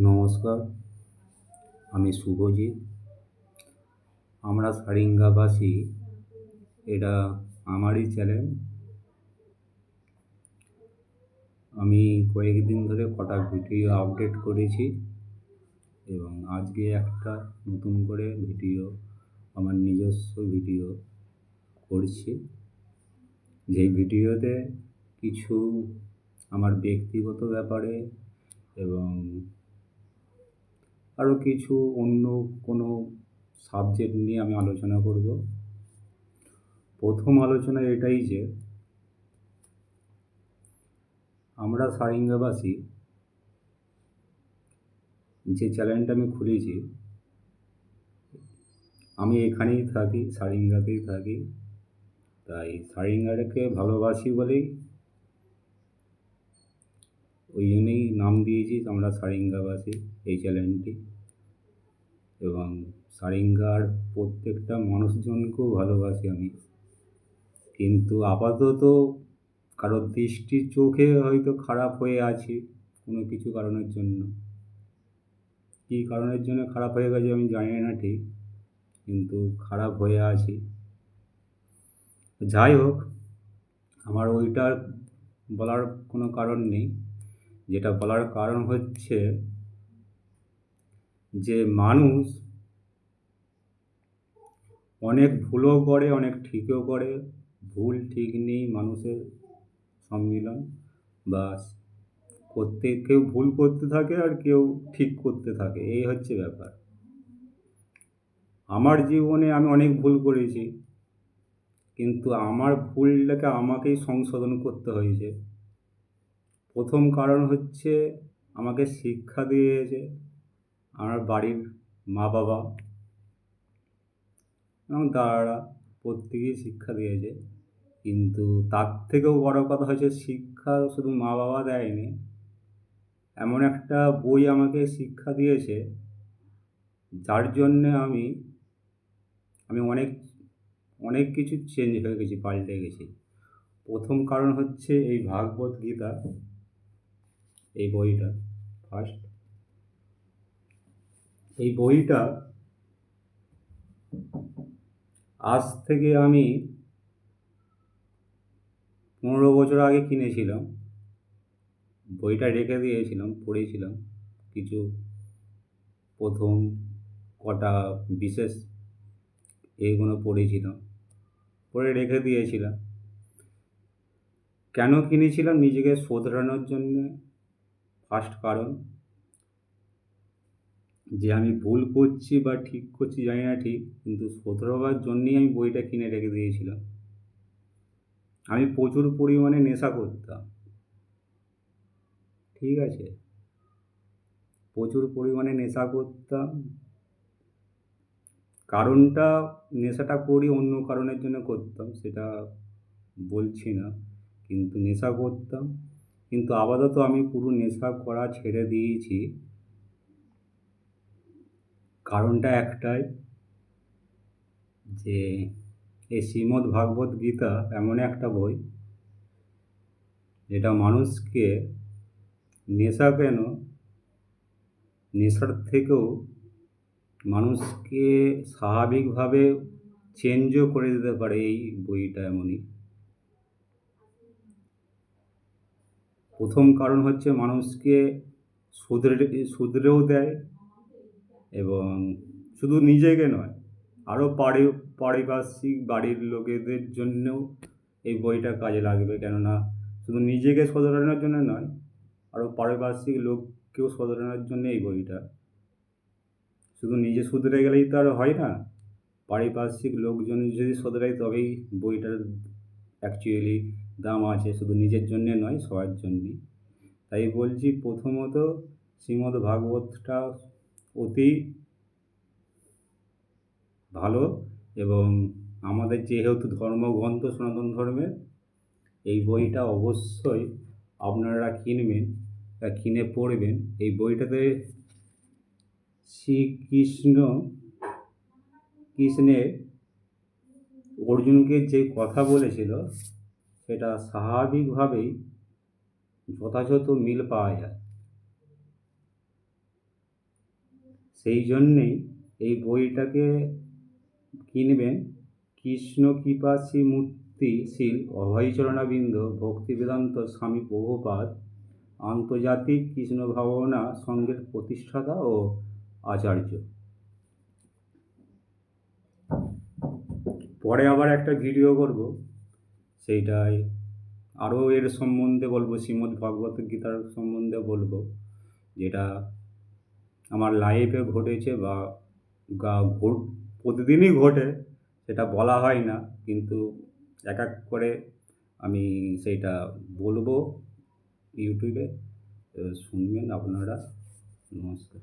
নমস্কার, আমি শুভজিৎ। আমরা সারিঙ্গাবাসী, এটা আমারই চ্যানেল। আমি কয়েকদিন ধরে কটা ভিডিও আপডেট করেছি এবং আজকে একটা নতুন করে ভিডিও, আমার নিজস্ব ভিডিও করছি। যেই ভিডিওতে কিছু আমার ব্যক্তিগত ব্যাপারে এবং আরও কিছু অন্য কোনো সাবজেক্ট নিয়ে আমি আলোচনা করব। প্রথম আলোচনা এটাই যে আমরা সারিঙ্গাবাসী, যে চ্যানেলটা আমি খুলেছি, আমি এখানেই থাকি, সারিঙ্গাতেই থাকি। তাই সারিঙ্গাটাকে ভালোবাসি বলেই ওই জন্যই নাম দিয়েছি আমরা সারিঙ্গাবাসী এই চ্যানেলটি। এবং সারিঙ্গার প্রত্যেকটা মানুষজনকেও ভালোবাসি আমি। কিন্তু আপাতত কারোর দৃষ্টির চোখে হয়তো খারাপ হয়ে আছি কোনো কিছু কারণের জন্য। কী কারণের জন্য খারাপ হয়ে গেছে আমি জানি না ঠিক, কিন্তু খারাপ হয়ে আছি। যাই হোক, আমার ওইটার বলার কোনো কারণ নেই। যেটা বলার কারণ হচ্ছে যে মানুষ অনেক ভুলও করে, অনেক ঠিকও করে। ভুল ঠিক নেই মানুষের সম্মিলন, বা কেউ ভুল করতে থাকে আর কেউ ঠিক করতে থাকে, এই হচ্ছে ব্যাপার। আমার জীবনে আমি অনেক ভুল করেছি, কিন্তু আমার ভুলটাকে আমাকেই সংশোধন করতে হয়েছে। প্রথম কারণ হচ্ছে আমাকে শিক্ষা দিয়েছে আমার বাড়ির মা বাবা এবং দাদারা, প্রত্যেকেই শিক্ষা দিয়েছে। কিন্তু তার থেকেও বড় কথা হচ্ছে শিক্ষা শুধু মা বাবা দেয়নি, এমন একটা বই আমাকে শিক্ষা দিয়েছে যার জন্যে আমি অনেক অনেক কিছু চেঞ্জ হয়ে গেছি, পাল্টে গেছি। প্রথম কারণ হচ্ছে এই ভাগবত গীতা, এই বইটা। ফার্স্ট এই বইটা আজ থেকে আমি 15 বছর আগে কিনেছিলাম। বইটা রেখে দিয়েছিলাম, পড়েছিলাম কিছু প্রথম কটা বিশেষ এইগুলো পড়েছিলাম, পড়ে রেখে দিয়েছিলাম। কেন কিনেছিলাম? নিজেকে শোধরানোর জন্যে। ফার্স্ট কারণ যে আমি ভুল করছি বা ঠিক করছি জানি না ঠিক, কিন্তু শোধরাবার জন্যেই আমি বইটা কিনে রেখে দিয়েছিলাম। আমি প্রচুর পরিমাণে নেশা করতাম, ঠিক আছে? প্রচুর পরিমাণে নেশা করতাম। কারণটা, নেশাটা করি অন্য কারণের জন্য করতাম, সেটা বলছি না, কিন্তু নেশা করতাম। কিন্তু আপাতত আমি পুরো নেশা করা ছেড়ে দিয়েছি। কারণটা একটাই, যে এই শ্রীমদ্ ভাগবত গীতা এমন একটা বই যেটা মানুষকে নেশা কেন, নেশার থেকেও মানুষকে স্বাভাবিকভাবে চেঞ্জও করে দিতে পারে এই বইটা। এমনই প্রথম কারণ হচ্ছে মানুষকে শুধরেও দেয়, এবং শুধু নিজেকে নয়, আরও পারিপার্শ্বিক বাড়ির লোকেদের জন্যও এই বইটা কাজে লাগবে। কেননা শুধু নিজেকে শোধরানোর জন্য নয়, আরও পারিপার্শ্বিক লোককেও শোধরানোর জন্য এই বইটা। শুধু নিজে শুধরে গেলেই তো আর হয় না, পারিপার্শ্বিক লোকজন যদি শোধরায় তবেই বইটার অ্যাকচুয়ালি দাম আছে, শুধু নিজের জন্যে নয়, সবার জন্যে। তাই বলছি, প্রথমত শ্রীমদ্ ভাগবতটা অতি ভালো, এবং আমাদের যেহেতু ধর্মগ্রন্থ সনাতন ধর্মের, এই বইটা অবশ্যই আপনারা কিনবেন, কিনে পড়বেন। এই বইটাতে কৃষ্ণের অর্জুনকে যে কথা বলেছিল সেটা স্বাভাবিকভাবেই যথাযথ মিল পাওয়া যায়। সেই জন্যেই এই বইটাকে কিনবেন। কৃষ্ণ কৃপাশ্রী মূর্তিশীল অভয়চরণাবিন্দ ভক্তিবেদান্ত স্বামী প্রভুপাদ আন্তর্জাতিক কৃষ্ণ ভাবনা সংঘের প্রতিষ্ঠাতা ও আচার্য। পরে আবার একটা ভিডিও করব, সেইটাই আরও এর সম্বন্ধে বলবো, শ্রীমদ্ ভগবত গীতার সম্বন্ধে বলবো, যেটা আমার লাইফে ঘটেছে বা প্রতিদিনই ঘটে, সেটা বলা হয় না, কিন্তু এক এক করে আমি সেইটা বলবো ইউটিউবে, শুনবেন আপনারা। নমস্কার।